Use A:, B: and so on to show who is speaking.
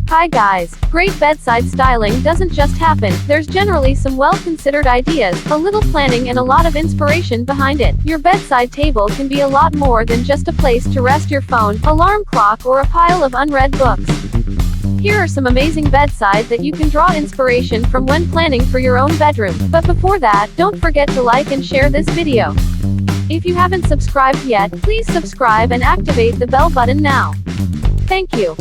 A: Hi guys! Great bedside styling doesn't just happen, there's generally some well-considered ideas, a little planning and a lot of inspiration behind it. Your bedside table can be a lot more than just a place to rest your phone, alarm clock or a pile of unread books. Here are some amazing bedside that you can draw inspiration from when planning for your own bedroom. But before that, don't forget to like and share this video. If you haven't subscribed yet, please subscribe and activate the bell button now. Thank you.